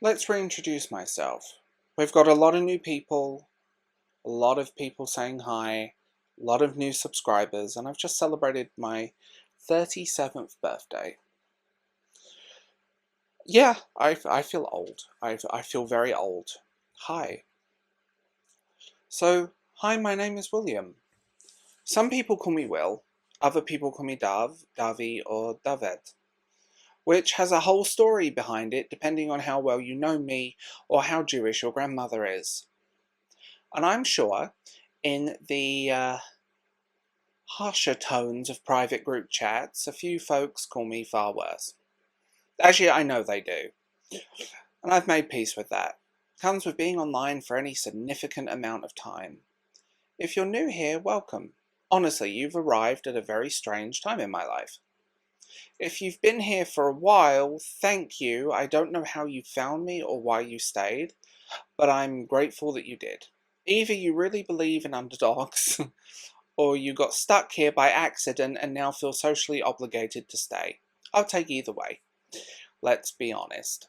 Let's reintroduce myself. We've got a lot of new people, a lot of people saying hi, a lot of new subscribers, and I've just celebrated my 37th birthday. Yeah, I feel old. I feel very old. Hi. Hi, my name is William. Some people call me Will, other people call me Dovi, or Dovid, which has a whole story behind it depending on how well you know me or how Jewish your grandmother is. And I'm sure in the harsher tones of private group chats, a few folks call me far worse. Actually, I know they do. And I've made peace with that. Comes with being online for any significant amount of time. If you're new here, welcome. Honestly, you've arrived at a very strange time in my life. If you've been here for a while, thank you. I don't know how you found me or why you stayed, but I'm grateful that you did. Either you really believe in underdogs, or you got stuck here by accident and now feel socially obligated to stay. I'll take either way. Let's be honest.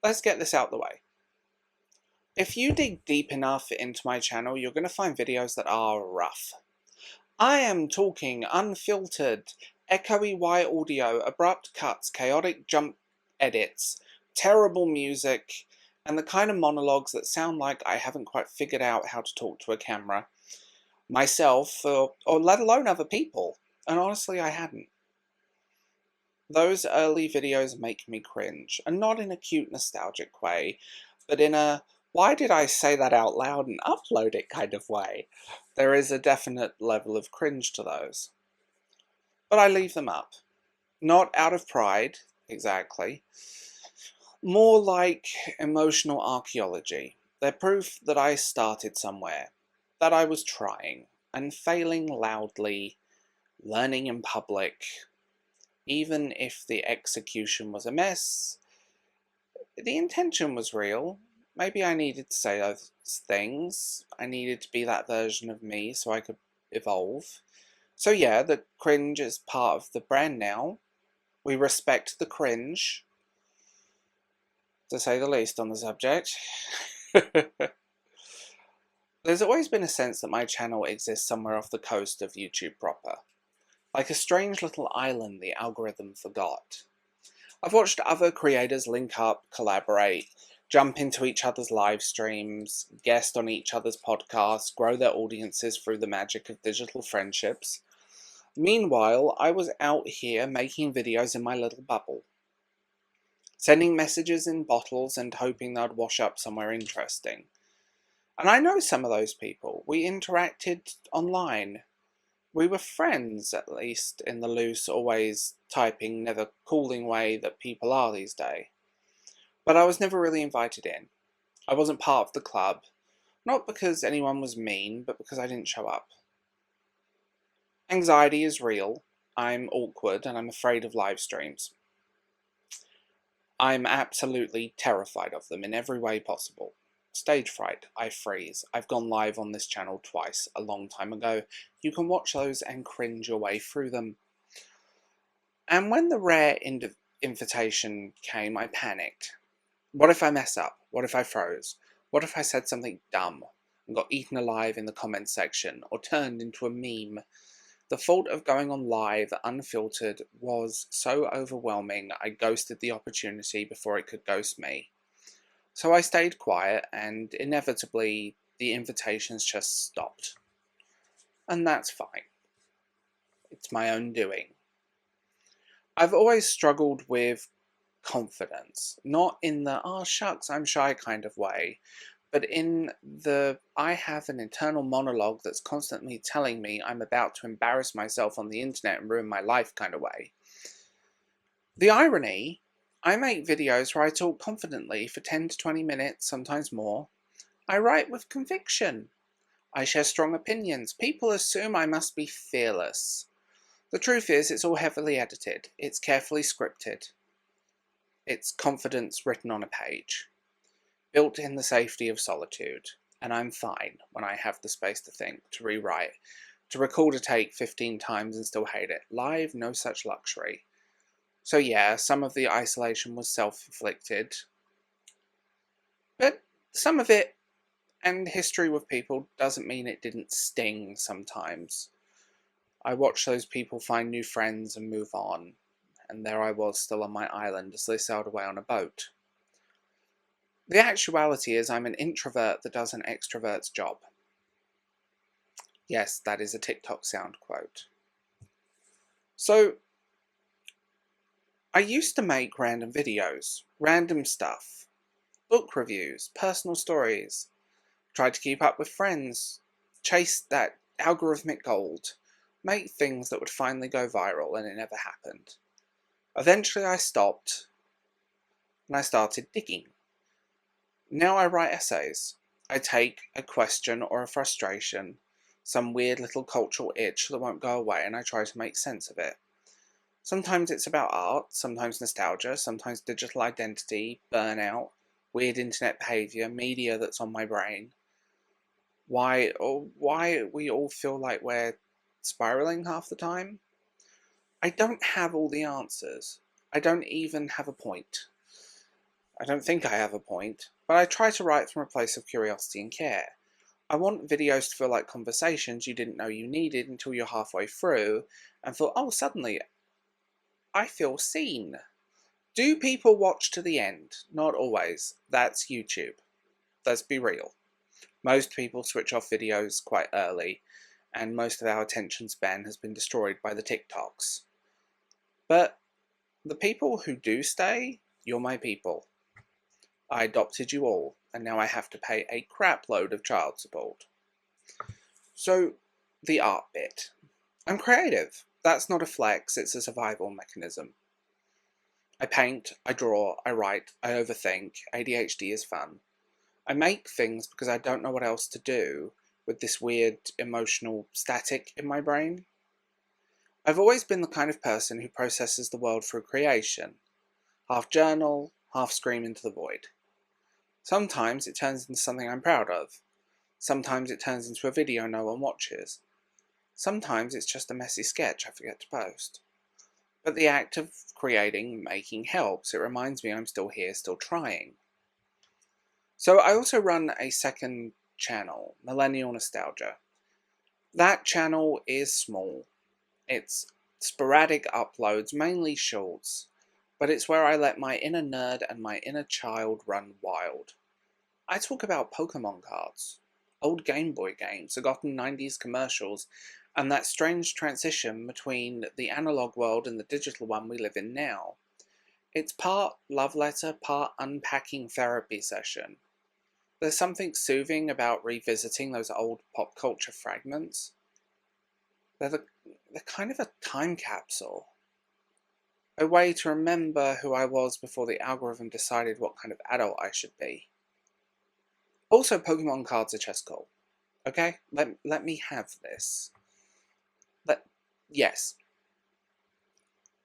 Let's get this out the way. If you dig deep enough into my channel, you're going to find videos that are rough. I am talking unfiltered, echoey Y audio, abrupt cuts, chaotic jump edits, terrible music, and the kind of monologues that sound like I haven't quite figured out how to talk to a camera myself, or let alone other people. And honestly, I hadn't. Those early videos make me cringe, and not in a cute nostalgic way, but in a why did I say that out loud and upload it kind of way. There is a definite level of cringe to those. But I leave them up. Not out of pride, exactly. More like emotional archaeology. They're proof that I started somewhere, that I was trying, and failing loudly, learning in public. Even if the execution was a mess, the intention was real. Maybe I needed to say those things. I needed to be that version of me so I could evolve. So yeah, the cringe is part of the brand now. We respect the cringe, to say the least on the subject. There's always been a sense that my channel exists somewhere off the coast of YouTube proper. Like a strange little island the algorithm forgot. I've watched other creators link up, collaborate, jump into each other's live streams, guest on each other's podcasts, grow their audiences through the magic of digital friendships. Meanwhile, I was out here making videos in my little bubble, sending messages in bottles and hoping they'd wash up somewhere interesting. And I know some of those people. We interacted online. We were friends, at least, in the loose, always typing, never calling way that people are these days. But I was never really invited in. I wasn't part of the club. Not because anyone was mean, but because I didn't show up. Anxiety is real. I'm awkward and I'm afraid of live streams. I'm absolutely terrified of them in every way possible. Stage fright, I freeze. I've gone live on this channel twice, a long time ago. You can watch those and cringe your way through them. And when the rare invitation came, I panicked. What if I mess up? What if I froze? What if I said something dumb and got eaten alive in the comments section or turned into a meme? The thought of going on live unfiltered was so overwhelming I ghosted the opportunity before it could ghost me. So I stayed quiet and inevitably the invitations just stopped. And that's fine. It's my own doing. I've always struggled with confidence, not in the "oh shucks, I'm shy" kind of way, but in the I have an internal monologue that's constantly telling me I'm about to embarrass myself on the internet and ruin my life kind of way. The irony, I make videos where I talk confidently for 10 to 20 minutes, sometimes more. I write with conviction. I share strong opinions. People assume I must be fearless. The truth is, it's all heavily edited. It's carefully scripted. It's confidence written on a page, built in the safety of solitude, and I'm fine when I have the space to think, to rewrite, to record a take 15 times and still hate it. Live, no such luxury. So yeah, some of the isolation was self-inflicted. But some of it, and history with people, doesn't mean it didn't sting sometimes. I watched those people find new friends and move on, and there I was still on my island as they sailed away on a boat. The actuality is I'm an introvert that does an extrovert's job. Yes, that is a TikTok sound quote. So, I used to make random videos, random stuff, book reviews, personal stories, tried to keep up with friends, chase that algorithmic gold, make things that would finally go viral, and it never happened. Eventually I stopped, and I started digging. Now I write essays. I take a question or a frustration, some weird little cultural itch that won't go away, and I try to make sense of it. Sometimes it's about art, sometimes nostalgia, sometimes digital identity, burnout, weird internet behaviour, media that's on my brain. Why we all feel like we're spiraling half the time? I don't have all the answers. I don't even have a point. I don't think I have a point, but I try to write from a place of curiosity and care. I want videos to feel like conversations you didn't know you needed until you're halfway through and thought, oh, suddenly I feel seen. Do people watch to the end? Not always. That's YouTube. Let's be real. Most people switch off videos quite early, and most of our attention span has been destroyed by the TikToks. But the people who do stay, you're my people. I adopted you all, and now I have to pay a crap load of child support. So, the art bit. I'm creative. That's not a flex, it's a survival mechanism. I paint, I draw, I write, I overthink. ADHD is fun. I make things because I don't know what else to do with this weird emotional static in my brain. I've always been the kind of person who processes the world through creation. Half journal, half scream into the void. Sometimes it turns into something I'm proud of. Sometimes it turns into a video no one watches. Sometimes it's just a messy sketch I forget to post. But the act of creating, making helps. It reminds me I'm still here, still trying. So I also run a second channel, Millennial Nostalgia. That channel is small. It's sporadic uploads, mainly shorts, but it's where I let my inner nerd and my inner child run wild. I talk about Pokémon cards, old Game Boy games, forgotten 90s commercials, and that strange transition between the analog world and the digital one we live in now. It's part love letter, part unpacking therapy session. There's something soothing about revisiting those old pop culture fragments. They're kind of a time capsule. A way to remember who I was before the algorithm decided what kind of adult I should be. Also, Pokemon cards are just cool. Okay? Let me have this. Yes.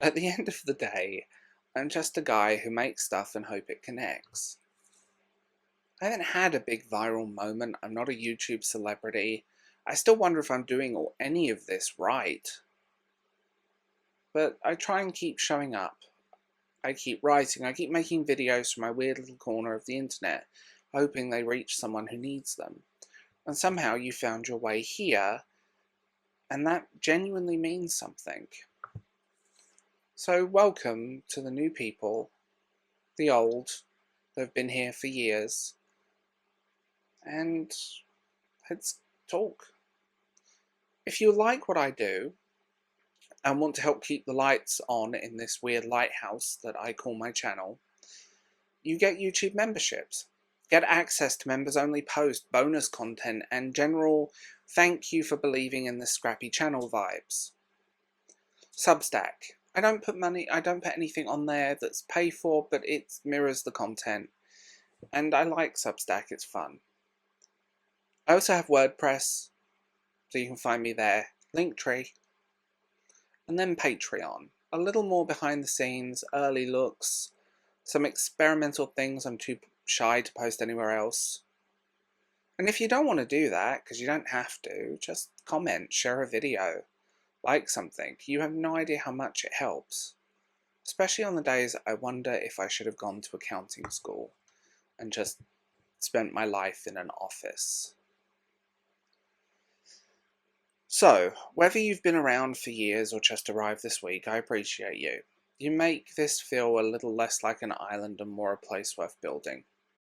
At the end of the day, I'm just a guy who makes stuff and hope it connects. I haven't had a big viral moment. I'm not a YouTube celebrity. I still wonder if I'm doing any of this right. But I try and keep showing up. I keep writing. I keep making videos from my weird little corner of the internet, hoping they reach someone who needs them. And somehow you found your way here, and that genuinely means something. So welcome to the new people, the old, that have been here for years, and let's talk. If you like what I do, and want to help keep the lights on in this weird lighthouse that I call my channel, you get YouTube memberships. Get access to members-only posts, bonus content, and general thank you for believing in this scrappy channel vibes. Substack. I don't put anything on there that's paid for, but it mirrors the content. And I like Substack, it's fun. I also have WordPress, so you can find me there. Linktree. And then Patreon. A little more behind the scenes, early looks, some experimental things I'm too shy to post anywhere else. And if you don't want to do that, because you don't have to, just comment, share a video, like something. You have no idea how much it helps. Especially on the days I wonder if I should have gone to accounting school and just spent my life in an office. So, whether you've been around for years or just arrived this week, I appreciate you. You make this feel a little less like an island and more a place worth building.